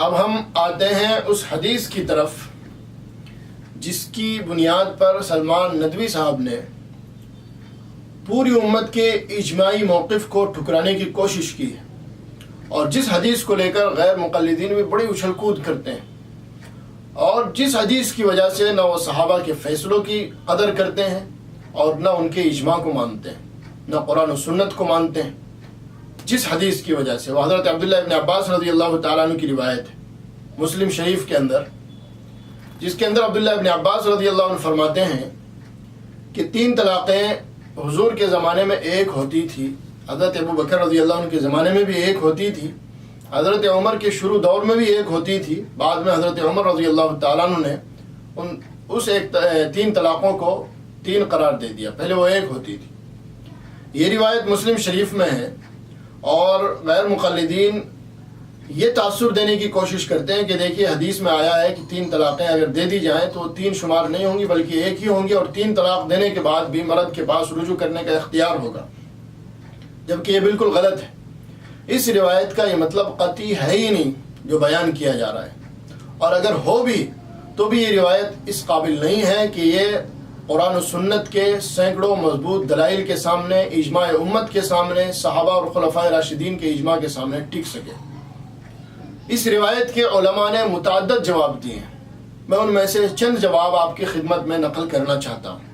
اب ہم آتے ہیں اس حدیث کی طرف جس کی بنیاد پر سلمان ندوی صاحب نے پوری امت کے اجماعی موقف کو ٹھکرانے کی کوشش کی ہے، اور جس حدیث کو لے کر غیر مقلدین بھی بڑی اچھل کود کرتے ہیں، اور جس حدیث کی وجہ سے نہ وہ صحابہ کے فیصلوں کی قدر کرتے ہیں اور نہ ان کے اجماع کو مانتے ہیں، نہ قرآن و سنت کو مانتے ہیں، جس حدیث کی وجہ سے وہ حضرت عبداللہ ابن عباس رضی اللہ تعالیٰ عنہ کی روایت ہے مسلم شریف کے اندر، جس کے اندر عبداللہ ابن عباس رضی اللہ عنہ فرماتے ہیں کہ 3 طلاقیں حضور کے زمانے میں ایک ہوتی تھی، حضرت ابو بکر رضی اللہ عنہ کے زمانے میں بھی ایک ہوتی تھی، حضرت عمر کے شروع دور میں بھی ایک ہوتی تھی، بعد میں حضرت عمر رضی اللہ تعالیٰ عنہ نے اس 3 طلاقوں کو 3 قرار دے دیا، پہلے وہ ایک ہوتی تھی۔ یہ روایت مسلم شریف میں ہے، اور غیر مقلدین یہ تاثر دینے کی کوشش کرتے ہیں کہ دیکھیے حدیث میں آیا ہے کہ 3 طلاقیں اگر دے دی جائیں تو 3 شمار نہیں ہوں گی بلکہ ایک ہی ہوں گی، اور 3 طلاق دینے کے بعد بھی مرد کے پاس رجوع کرنے کا اختیار ہوگا، جبکہ یہ بالکل غلط ہے۔ اس روایت کا یہ مطلب قطعی ہے ہی نہیں جو بیان کیا جا رہا ہے، اور اگر ہو بھی تو بھی یہ روایت اس قابل نہیں ہے کہ یہ قرآن و سنت کے سینکڑوں مضبوط دلائل کے سامنے، اجماع امت کے سامنے، صحابہ اور خلفائے راشدین کے اجماع کے سامنے ٹک سکے۔ اس روایت کے علماء نے متعدد جواب دیے ہیں، میں ان میں سے چند جواب آپ کی خدمت میں نقل کرنا چاہتا ہوں۔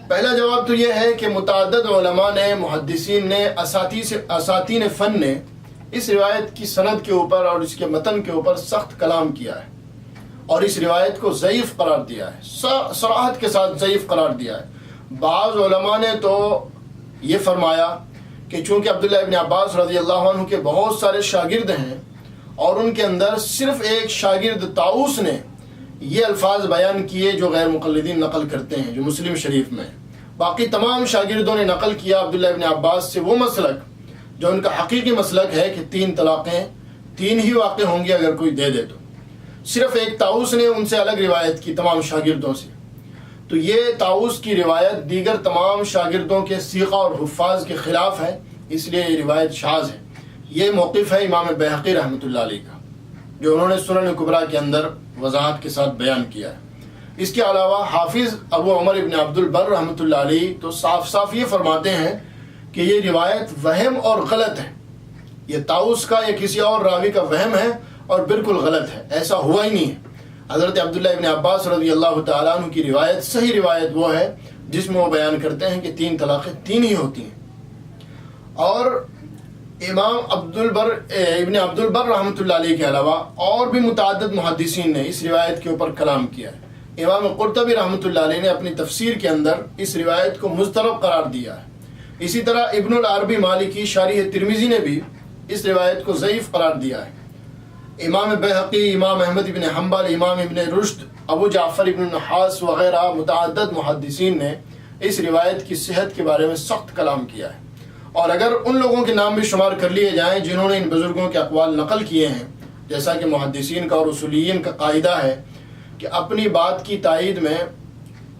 پہلا جواب تو یہ ہے کہ متعدد علماء نے، محدثین نے، اساتین فن نے اس روایت کی سند کے اوپر اور اس کے متن کے اوپر سخت کلام کیا ہے، اور اس روایت کو ضعیف قرار دیا ہے، صراحت کے ساتھ ضعیف قرار دیا ہے۔ بعض علماء نے تو یہ فرمایا کہ چونکہ عبداللہ ابن عباس رضی اللہ عنہ کے بہت سارے شاگرد ہیں، اور ان کے اندر صرف ایک شاگرد طاؤس نے یہ الفاظ بیان کیے جو غیر مقلدین نقل کرتے ہیں، جو مسلم شریف میں، باقی تمام شاگردوں نے نقل کیا عبداللہ ابن عباس سے وہ مسلک جو ان کا حقیقی مسلک ہے کہ 3 طلاقیں 3 ہی واقع ہوں گی اگر کوئی دے دے تو۔ صرف ایک طاؤس نے ان سے الگ روایت کی تمام شاگردوں سے، تو یہ طاؤس کی روایت دیگر تمام شاگردوں کے سیغہ اور حفاظ کے خلاف ہے، اس لیے یہ روایت شاذ ہے۔ یہ موقف ہے امام بہقی رحمۃ اللہ علیہ کا، جو انہوں نے سنن کبریٰ کے اندر وضاحت کے ساتھ بیان کیا ہے۔ اس کے علاوہ حافظ ابو عمر ابن عبد البر رحمۃ اللہ علیہ تو صاف صاف یہ فرماتے ہیں کہ یہ روایت وہم اور غلط ہے، یہ طاؤس کا یا کسی اور راوی کا وہم ہے اور بالکل غلط ہے، ایسا ہوا ہی نہیں ہے۔ حضرت عبداللہ ابن عباس رضی اللہ تعالیٰ عنہ کی روایت، صحیح روایت وہ ہے جس میں وہ بیان کرتے ہیں کہ 3 طلاقیں 3 ہی ہوتی ہیں۔ اور امام ابن عبد البر رحمۃ اللہ علیہ کے علاوہ اور بھی متعدد محدثین نے اس روایت کے اوپر کلام کیا ہے۔ امام قرطبی رحمۃ اللہ علیہ نے اپنی تفسیر کے اندر اس روایت کو مضطرب قرار دیا ہے۔ اسی طرح ابن العربی مالکی شارح ترمذی نے بھی اس روایت کو ضعیف قرار دیا ہے۔ امام بہقی، امام احمد ابن حنبل، امام ابن رشد، ابو جعفر ابن نحاس وغیرہ متعدد محدثین نے اس روایت کی صحت کے بارے میں سخت کلام کیا ہے، اور اگر ان لوگوں کے نام بھی شمار کر لیے جائیں جنہوں نے ان بزرگوں کے اقوال نقل کیے ہیں، جیسا کہ محدثین کا اور اصولیین کا قاعدہ ہے کہ اپنی بات کی تائید میں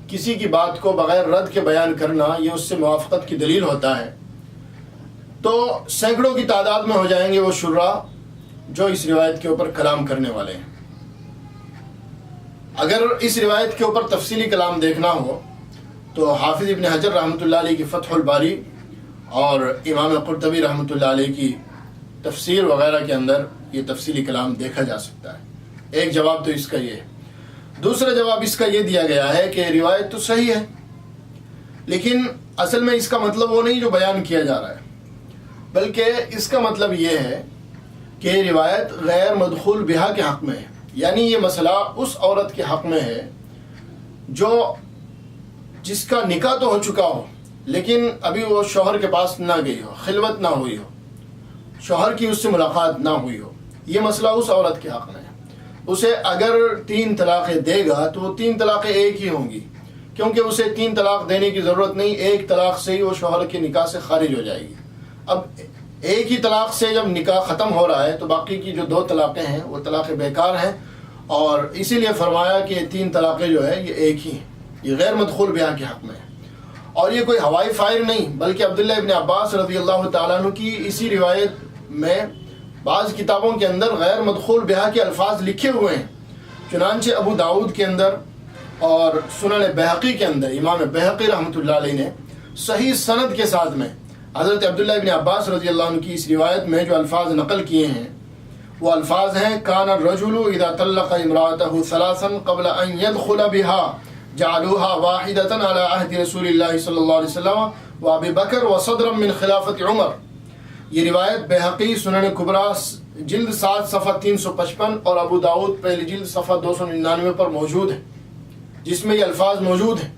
کسی کی بات کو بغیر رد کے بیان کرنا یہ اس سے موافقت کی دلیل ہوتا ہے، تو سینکڑوں کی تعداد میں ہو جائیں گے وہ شراح جو اس روایت کے اوپر کلام کرنے والے ہیں۔ اگر اس روایت کے اوپر تفصیلی کلام دیکھنا ہو تو حافظ ابن حجر رحمۃ اللہ علیہ کی فتح الباری اور امام قرطبی رحمۃ اللہ علیہ کی تفسیر وغیرہ کے اندر یہ تفصیلی کلام دیکھا جا سکتا ہے۔ ایک جواب تو اس کا یہ ہے۔ دوسرا جواب اس کا یہ دیا گیا ہے کہ روایت تو صحیح ہے، لیکن اصل میں اس کا مطلب وہ نہیں جو بیان کیا جا رہا ہے، بلکہ اس کا مطلب یہ ہے کہ روایت غیر مدخول بہا کے حق میں ہے، یعنی یہ مسئلہ اس عورت کے حق میں ہے جس کا نکاح تو ہو چکا ہو لیکن ابھی وہ شوہر کے پاس نہ گئی ہو، خلوت نہ ہوئی ہو، شوہر کی اس سے ملاقات نہ ہوئی ہو، یہ مسئلہ اس عورت کے حق میں ہے۔ اسے اگر 3 طلاقیں دے گا تو وہ 3 طلاقیں ایک ہی ہوں گی، کیونکہ اسے 3 طلاق دینے کی ضرورت نہیں، 1 طلاق سے ہی وہ شوہر کے نکاح سے خارج ہو جائے گی۔ اب ایک ہی طلاق سے جب نکاح ختم ہو رہا ہے تو باقی کی جو 2 طلاقیں ہیں وہ طلاقیں بیکار ہیں، اور اسی لیے فرمایا کہ 3 طلاقیں جو ہے یہ ایک ہی ہیں، یہ غیر مدخول بہا کے حق میں ہے۔ اور یہ کوئی ہوائی فائر نہیں، بلکہ عبداللہ ابن عباس رضی اللہ تعالیٰ عنہ کی اسی روایت میں بعض کتابوں کے اندر غیر مدخول بہا کے الفاظ لکھے ہوئے ہیں، چنانچہ ابو داؤد کے اندر اور سنن بہقی کے اندر امام بہقی رحمۃ اللہ علیہ نے صحیح سند کے ساتھ میں حضرت عبداللہ ابن عباس رضی اللہ عنہ کی اس روایت میں جو الفاظ نقل کیے ہیں وہ الفاظ ہیں: کان الرجل اذا طلق امرأته ثلاثا قبل ان يدخل بها جعلوها واحدة على عهد رسول اللہ صلی اللہ علیہ وسلم وابی بکر وصدرا من خلافت عمر۔ یہ روایت بہقی سنن کبریٰ جلد 7 صفحہ 355 اور ابو داؤد پہلی جلد صفحہ 299 پر موجود ہے، جس میں یہ الفاظ موجود ہیں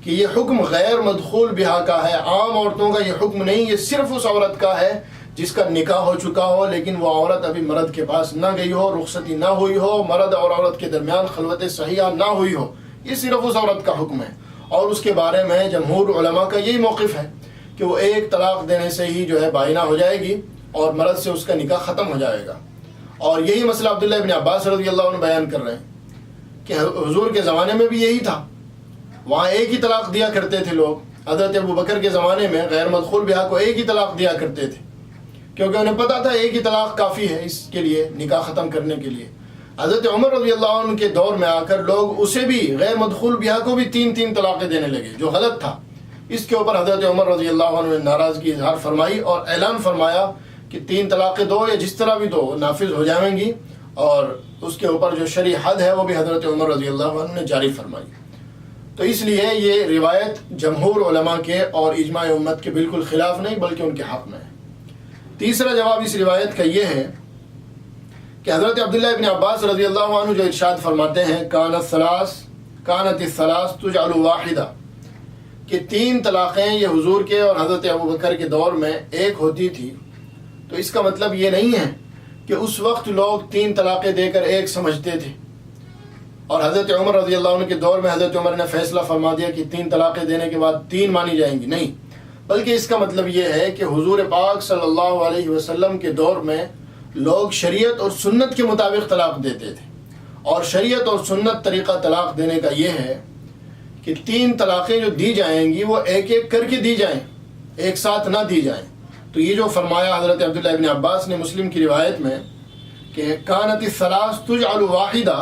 کہ یہ حکم غیر مدخول بہا کا ہے، عام عورتوں کا یہ حکم نہیں، یہ صرف اس عورت کا ہے جس کا نکاح ہو چکا ہو لیکن وہ عورت ابھی مرد کے پاس نہ گئی ہو، رخصتی نہ ہوئی ہو، مرد اور عورت کے درمیان خلوت صحیحہ نہ ہوئی ہو، یہ صرف اس عورت کا حکم ہے۔ اور اس کے بارے میں جمہور علماء کا یہی موقف ہے کہ وہ ایک طلاق دینے سے ہی جو ہے بائنہ ہو جائے گی اور مرد سے اس کا نکاح ختم ہو جائے گا۔ اور یہی مسئلہ عبداللہ ابن عباس رضی اللہ عنہ بیان کر رہے ہیں کہ حضور کے زمانے میں بھی یہی تھا، وہاں ایک ہی طلاق دیا کرتے تھے لوگ۔ حضرت ابو بکر کے زمانے میں غیر مدخول بہا کو ایک ہی طلاق دیا کرتے تھے، کیونکہ انہیں پتا تھا ایک ہی طلاق کافی ہے اس کے لیے، نکاح ختم کرنے کے لیے۔ حضرت عمر رضی اللہ عنہ کے دور میں آ کر لوگ اسے بھی غیر مدخول بہا کو بھی 3 طلاقیں دینے لگے، جو غلط تھا۔ اس کے اوپر حضرت عمر رضی اللہ عنہ نے ناراضگی اظہار فرمائی اور اعلان فرمایا کہ 3 طلاقیں دو یا جس طرح بھی دو نافذ ہو جائیں گی، اور اس کے اوپر جو شرعی حد ہے وہ بھی حضرت عمر رضی اللہ عنہ نے جاری فرمائی۔ تو اس لیے یہ روایت جمہور علماء کے اور اجماع امت کے بالکل خلاف نہیں بلکہ ان کے حق میں ہے۔ تیسرا جواب اس روایت کا یہ ہے کہ حضرت عبداللہ ابن عباس رضی اللہ عنہ جو ارشاد فرماتے ہیں کانت الثلاث تجعل واحدہ، کہ 3 طلاقیں یہ حضور کے اور حضرت ابو بکر کے دور میں ایک ہوتی تھی، تو اس کا مطلب یہ نہیں ہے کہ اس وقت لوگ 3 طلاقیں دے کر ایک سمجھتے تھے اور حضرت عمر رضی اللہ عنہ کے دور میں حضرت عمر نے فیصلہ فرما دیا کہ 3 طلاقیں دینے کے بعد 3 مانی جائیں گی، نہیں، بلکہ اس کا مطلب یہ ہے کہ حضور پاک صلی اللہ علیہ وسلم کے دور میں لوگ شریعت اور سنت کے مطابق طلاق دیتے تھے، اور شریعت اور سنت طریقہ طلاق دینے کا یہ ہے کہ 3 طلاقیں جو دی جائیں گی وہ ایک ایک کر کے دی جائیں، ایک ساتھ نہ دی جائیں۔ تو یہ جو فرمایا حضرت عبداللہ ابن عباس نے مسلم کی روایت میں کہ کانت الثلاث تجعل واحدہ،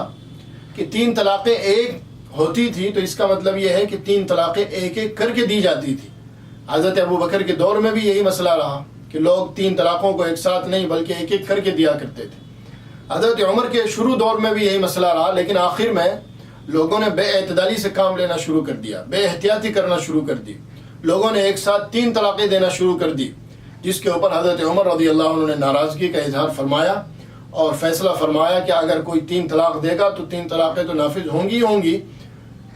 کہ 3 طلاقیں ایک ہوتی تھی، تو اس کا مطلب یہ ہے کہ 3 طلاقیں ایک ایک کر کے دی جاتی تھی۔ حضرت ابو بکر کے دور میں بھی یہی مسئلہ رہا کہ لوگ 3 طلاقوں کو ایک ساتھ نہیں بلکہ ایک ایک کر کے دیا کرتے تھے۔ حضرت عمر کے شروع دور میں بھی یہی مسئلہ رہا، لیکن آخر میں لوگوں نے بے اعتدالی سے کام لینا شروع کر دیا، بے احتیاطی کرنا شروع کر دی، لوگوں نے ایک ساتھ 3 طلاقیں دینا شروع کر دی، جس کے اوپر حضرت عمر رضی اللہ عنہ نے ناراضگی کا اظہار فرمایا اور فیصلہ فرمایا کہ اگر کوئی 3 طلاق دے گا تو 3 طلاقیں تو نافذ ہوں گی،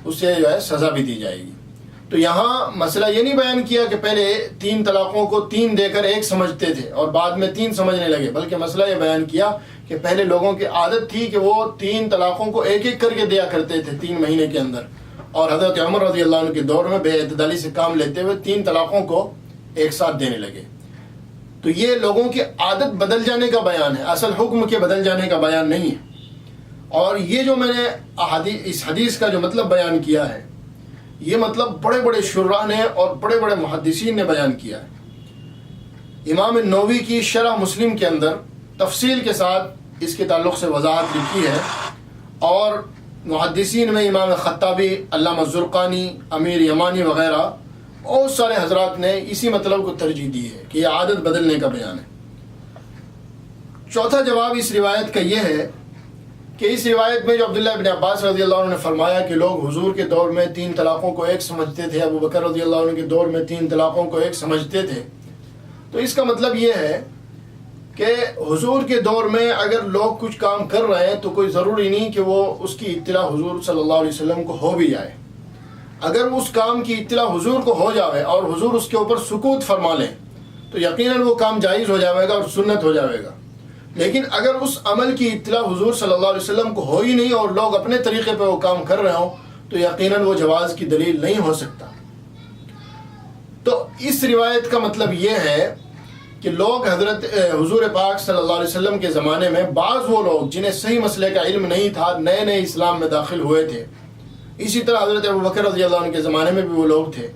اسے جو ہے سزا بھی دی جائے گی۔ تو یہاں مسئلہ یہ نہیں بیان کیا کہ پہلے 3 طلاقوں کو 3 دے کر ایک سمجھتے تھے اور بعد میں 3 سمجھنے لگے، بلکہ مسئلہ یہ بیان کیا کہ پہلے لوگوں کی عادت تھی کہ وہ 3 طلاقوں کو ایک ایک کر کے دیا کرتے تھے 3 مہینے کے اندر، اور حضرت عمر رضی اللہ عنہ کے دور میں بے اعتدالی سے کام لیتے ہوئے 3 طلاقوں کو ایک ساتھ دینے لگے۔ تو یہ لوگوں کی عادت بدل جانے کا بیان ہے، اصل حکم کے بدل جانے کا بیان نہیں ہے۔ اور یہ جو میں نے اس حدیث کا جو مطلب بیان کیا ہے، یہ مطلب بڑے بڑے شراح نے اور بڑے بڑے محدثین نے بیان کیا ہے۔ امام نووی کی شرح مسلم کے اندر تفصیل کے ساتھ اس کے تعلق سے وضاحت لکھی ہے، اور محدثین میں امام خطابی، علامہ زرقانی، امیر یمانی وغیرہ بہت سارے حضرات نے اسی مطلب کو ترجیح دی ہے کہ یہ عادت بدلنے کا بیان ہے۔ چوتھا جواب اس روایت کا یہ ہے کہ اس روایت میں جو عبداللہ ابن عباس رضی اللہ عنہ نے فرمایا کہ لوگ حضور کے دور میں 3 طلاقوں کو ایک سمجھتے تھے، ابو بکر رضی اللہ عنہ کے دور میں 3 طلاقوں کو ایک سمجھتے تھے، تو اس کا مطلب یہ ہے کہ حضور کے دور میں اگر لوگ کچھ کام کر رہے ہیں تو کوئی ضروری نہیں کہ وہ اس کی اطلاع حضور صلی اللہ علیہ وسلم کو ہو بھی جائے۔ اگر اس کام کی اطلاع حضور کو ہو جاوے اور حضور اس کے اوپر سکوت فرما لیں تو یقیناً وہ کام جائز ہو جائے گا اور سنت ہو جائے گا۔ لیکن اگر اس عمل کی اطلاع حضور صلی اللہ علیہ وسلم کو ہو ہی نہیں اور لوگ اپنے طریقے پہ وہ کام کر رہے ہوں تو یقیناً وہ جواز کی دلیل نہیں ہو سکتا۔ تو اس روایت کا مطلب یہ ہے کہ لوگ حضرت حضور پاک صلی اللہ علیہ وسلم کے زمانے میں بعض وہ لوگ جنہیں صحیح مسئلے کا علم نہیں تھا، نئے نئے اسلام میں داخل ہوئے تھے، اسی طرح حضرت ابو بکر رضی اللہ عنہ کے زمانے میں بھی وہ لوگ تھے،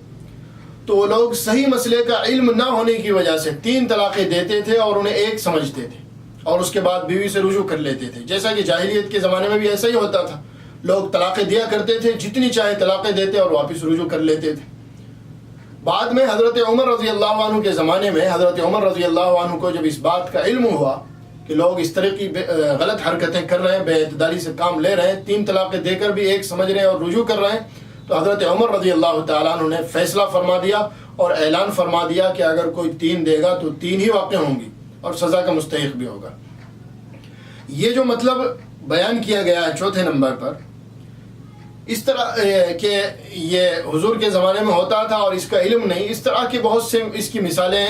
تو وہ لوگ صحیح مسئلے کا علم نہ ہونے کی وجہ سے 3 طلاقیں دیتے تھے اور انہیں ایک سمجھتے تھے، اور اس کے بعد بیوی سے رجوع کر لیتے تھے، جیسا کہ جاہلیت کے زمانے میں بھی ایسا ہی ہوتا تھا، لوگ طلاقیں دیا کرتے تھے، جتنی چاہے طلاقیں دیتے اور واپس رجوع کر لیتے تھے۔ بعد میں حضرت عمر رضی اللہ عنہ کے زمانے میں حضرت عمر رضی اللہ عنہ کو جب اس بات کا علم ہوا کہ لوگ اس طرح کی غلط حرکتیں کر رہے ہیں، بے اعتدالی سے کام لے رہے ہیں، 3 طلاقیں دے کر بھی ایک سمجھ رہے ہیں اور رجوع کر رہے ہیں، تو حضرت عمر رضی اللہ تعالیٰ عنہ نے فیصلہ فرما دیا اور اعلان فرما دیا کہ اگر کوئی 3 دے گا تو 3 ہی واقع ہوں گی اور سزا کا مستحق بھی ہوگا۔ یہ جو مطلب بیان کیا گیا ہے چوتھے نمبر پر، اس طرح کہ یہ حضور کے زمانے میں ہوتا تھا اور اس کا علم نہیں، اس طرح کے بہت سے اس کی مثالیں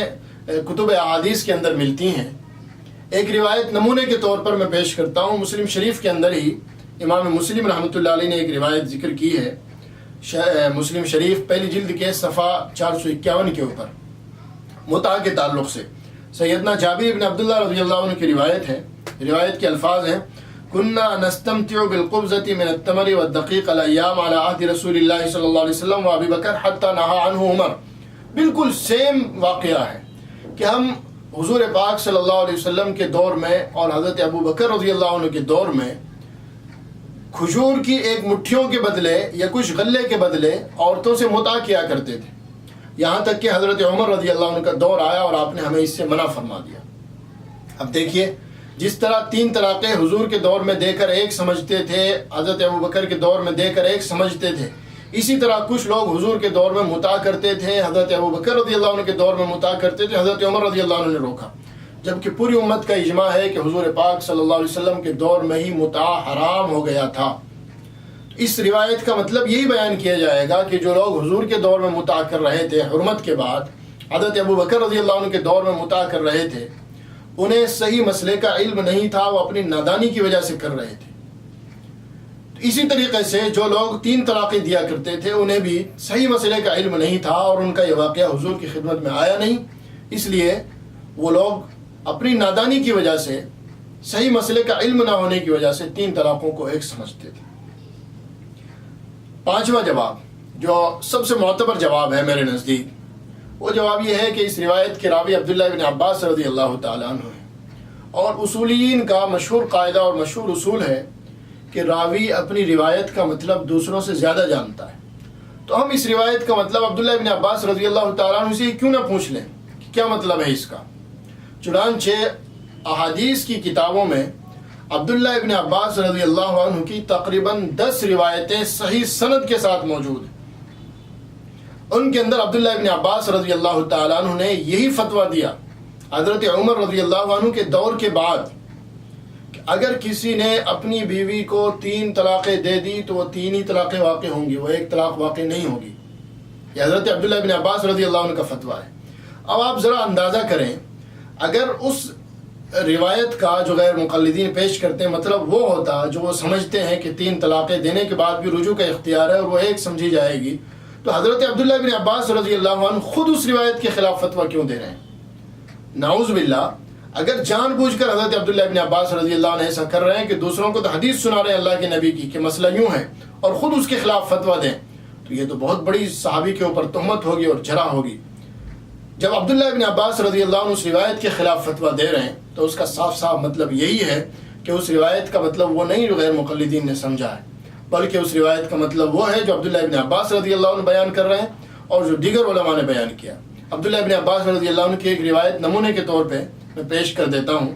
کتب احادیث کے اندر ملتی ہیں۔ ایک روایت نمونے کے طور پر میں پیش کرتا ہوں، مسلم شریف کے اندر ہی امام مسلم رحمۃ اللہ علیہ نے ایک روایت ذکر کی ہے، مسلم شریف پہلی جلد کے صفحہ 451 کے اوپر، متع کے تعلق سے سیدنا جابر بن عبداللہ رضی اللہ عنہ کی روایت ہے۔ روایت کے الفاظ ہیں: كنا نستمتع بالقبضة من التمر والدقيق الأيام على عهد رسول الله صلی اللہ علیہ وسلم و ابی بکر حتى نهى عنه عمر۔ بالکل سیم واقعہ ہے کہ ہم حضور پاک صلی اللہ علیہ وسلم کے دور میں اور حضرت ابو بکر رضی اللہ عنہ کے دور میں کھجور کی ایک مٹھیوں کے بدلے یا کچھ غلے کے بدلے عورتوں سے متع کیا کرتے تھے، یہاں تک کہ حضرت عمر رضی اللہ عنہ کا دور آیا اور آپ نے ہمیں اس سے منع فرما دیا۔ اب دیکھیے، جس طرح 3 طلاقیں حضور کے دور میں دے کر ایک سمجھتے تھے، حضرت ابو بکر کے دور میں دے کر ایک سمجھتے تھے، اسی طرح کچھ لوگ حضور کے دور میں متع کرتے تھے، حضرت ابو بکر رضی اللہ عنہ کے دور میں متع کرتے تھے، حضرت عمر رضی اللہ عنہ نے روکا، جبکہ پوری امت کا اجماع ہے کہ حضور پاک صلی اللہ علیہ وسلم کے دور میں ہی متع حرام ہو گیا تھا۔ اس روایت کا مطلب یہی بیان کیا جائے گا کہ جو لوگ حضور کے دور میں متع کر رہے تھے حرمت کے بعد، حضرت ابو بکر رضی اللہ عنہ کے دور میں متع کر رہے تھے، انہیں صحیح مسئلے کا علم نہیں تھا، وہ اپنی نادانی کی وجہ سے کر رہے تھے۔ اسی طریقے سے جو لوگ 3 طلاقیں دیا کرتے تھے، انہیں بھی صحیح مسئلے کا علم نہیں تھا اور ان کا یہ واقعہ حضور کی خدمت میں آیا نہیں، اس لیے وہ لوگ اپنی نادانی کی وجہ سے، صحیح مسئلے کا علم نہ ہونے کی وجہ سے 3 طلاقوں کو ایک سمجھتے تھے۔ 5واں جواب، جو سب سے معتبر جواب ہے میرے نزدیک، وہ جواب یہ ہے کہ اس روایت کے راوی عبداللہ بن عباس رضی اللہ تعالیٰ عنہ ہے، اور اصولیین کا مشہور قاعدہ اور مشہور اصول ہے کہ راوی اپنی روایت کا مطلب دوسروں سے زیادہ جانتا ہے۔ تو ہم اس روایت کا مطلب عبداللہ بن عباس رضی اللہ تعالیٰ عنہ سے کیوں نہ پوچھ لیں کہ کیا مطلب ہے اس کا؟ چنانچہ احادیث کی کتابوں میں عبداللہ ابن عباس رضی اللہ عنہ کی تقریباً 10 روایتیں صحیح سند کے ساتھ موجود ہیں۔ ان کے اندر عبداللہ ابن عباس رضی اللہ تعالیٰ عنہ نے یہی فتویٰ دیا حضرت عمر رضی اللہ عنہ کے دور کے بعد کہ اگر کسی نے اپنی بیوی کو 3 طلاقیں دے دی تو وہ 3 ہی طلاقیں واقع ہوں گی، وہ 1 طلاق واقع نہیں ہوگی۔ یہ حضرت عبداللہ ابن عباس رضی اللہ عنہ کا فتویٰ ہے۔ اب آپ ذرا اندازہ کریں، اگر اس روایت کا جو غیر مقلدین پیش کرتے ہیں مطلب وہ ہوتا جو وہ سمجھتے ہیں کہ 3 طلاقیں دینے کے بعد بھی رجوع کا اختیار ہے اور وہ 1 سمجھی جائے گی، تو حضرت عبداللہ بن عباس رضی اللہ عنہ خود اس روایت کے خلاف فتویٰ کیوں دے رہے ہیں؟ نعوذ باللہ، اگر جان بوجھ کر حضرت عبداللہ بن عباس رضی اللہ عنہ ایسا کر رہے ہیں کہ دوسروں کو تو حدیث سنا رہے ہیں اللہ کے نبی کی کہ مسئلہ یوں ہے اور خود اس کے خلاف فتویٰ دیں، تو یہ تو بہت بڑی صحابی کے اوپر تہمت ہوگی اور جرح ہوگی۔ جب عبداللہ بن عباس رضی اللہ عنہ اس روایت کے خلاف فتویٰ دے رہے ہیں تو اس کا صاف صاف مطلب یہی ہے کہ اس روایت کا مطلب وہ نہیں جو غیر مقلدین نے سمجھا ہے، بلکہ اس روایت کا مطلب وہ ہے جو عبداللہ بن عباس رضی اللہ عنہ بیان کر رہے ہیں اور جو دیگر علماء نے بیان کیا۔ عبداللہ بن عباس رضی اللہ عنہ کی ایک روایت نمونے کے طور پہ میں پیش کر دیتا ہوں۔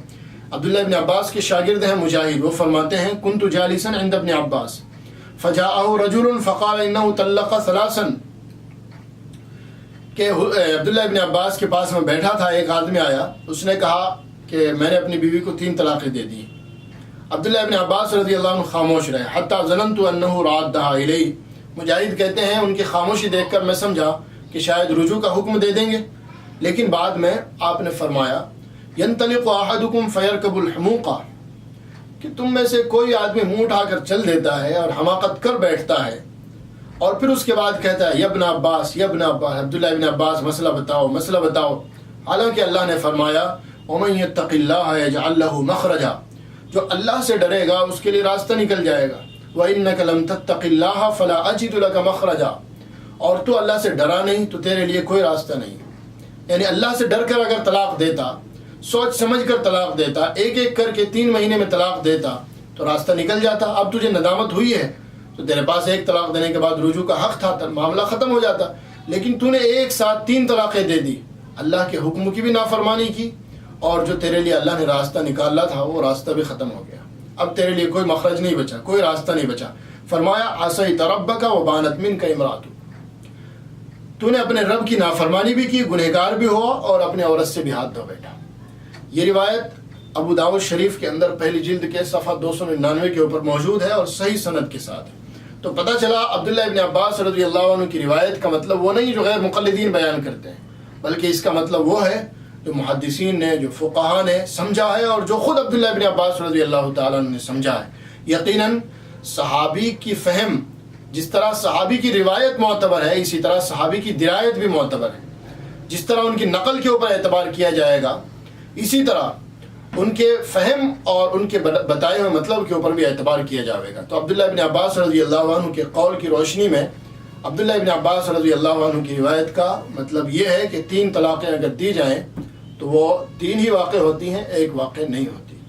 عبداللہ بن عباس کے شاگرد ہیں مجاہد، وہ فرماتے ہیں كنت جالسا عند ابن عباس فجاءه رجل فقال انه طلق 3، کہ عبداللہ ابن عباس کے پاس میں بیٹھا تھا، ایک آدمی آیا، اس نے کہا کہ میں نے اپنی بیوی کو 3 طلاقیں دے دی۔ عبداللہ ابن عباس رضی اللہ عنہ خاموش رہے، حتی ظننت انه رادها الی۔ مجاہد کہتے ہیں ان کی خاموشی دیکھ کر میں سمجھا کہ شاید رجوع کا حکم دے دیں گے، لیکن بعد میں آپ نے فرمایا ینطلق احدکم فیرکب الحموقہ، کہ تم میں سے کوئی آدمی منہ اٹھا کر چل دیتا ہے اور حماقت کر بیٹھتا ہے، اور پھر اس کے بعد کہتا ہے یا ابن عباس یا ابن عباس، عبداللہ ابن عباس مسئلہ بتاؤ مسئلہ بتاؤ، حالانکہ اللہ نے فرمایا ومن یتق اللہ یجعل لہ مخرجا، جو اللہ سے ڈرے گا اس کے لیے راستہ نکل جائے گا، وَإِنَّكَ لَمْ تَتَّقِ اللَّهَ فَلَا أَجِدُ لَكَ مَخْرَجًا، اور تو اللہ سے ڈرا نہیں تو تیرے لیے کوئی راستہ نہیں۔ یعنی اللہ سے ڈر کر اگر طلاق دیتا سوچ سمجھ کر طلاق دیتا، ایک ایک کر کے 3 مہینے میں طلاق دیتا تو راستہ نکل جاتا۔ اب تجھے ندامت ہوئی ہے تو تیرے پاس ایک طلاق دینے کے بعد رجوع کا حق تھا، معاملہ ختم ہو جاتا، لیکن تو نے ایک ساتھ 3 طلاقیں دے دی، اللہ کے حکم کی بھی نافرمانی کی، اور جو تیرے لیے اللہ نے راستہ نکالا تھا وہ راستہ بھی ختم ہو گیا۔ اب تیرے لیے کوئی مخرج نہیں بچا، کوئی راستہ نہیں بچا۔ فرمایا عصیت ربک وبانت منک امرأۃ، تو نے اپنے رب کی نافرمانی بھی کی، گنہگار بھی ہوا اور اپنے عورت سے بھی ہاتھ دھو بیٹھا۔ یہ روایت ابو داؤد شریف کے اندر پہلی جلد کے صفحہ 299 کے اوپر موجود ہے اور صحیح سند کے ساتھ۔ تو پتہ چلا عبداللہ ابن عباس رضی اللہ عنہ کی روایت کا مطلب وہ نہیں جو غیر مقلدین بیان کرتے ہیں، بلکہ اس کا مطلب وہ ہے جو محدثین نے، جو فقہاء نے سمجھا ہے، اور جو خود عبداللہ ابن عباس رضی اللہ تعالیٰ عنہ نے سمجھا ہے۔ یقیناً صحابی کی فہم، جس طرح صحابی کی روایت معتبر ہے، اسی طرح صحابی کی درایت بھی معتبر ہے۔ جس طرح ان کی نقل کے اوپر اعتبار کیا جائے گا، اسی طرح ان کے فہم اور ان کے بتائے ہوئے مطلب کے اوپر بھی اعتبار کیا جائے گا۔ تو عبداللہ ابن عباس رضی اللہ عنہ کے قول کی روشنی میں عبداللہ ابن عباس رضی اللہ عنہ کی روایت کا مطلب یہ ہے کہ 3 طلاقیں اگر دی جائیں تو وہ 3 ہی واقع ہوتی ہیں، ایک واقع نہیں ہوتی۔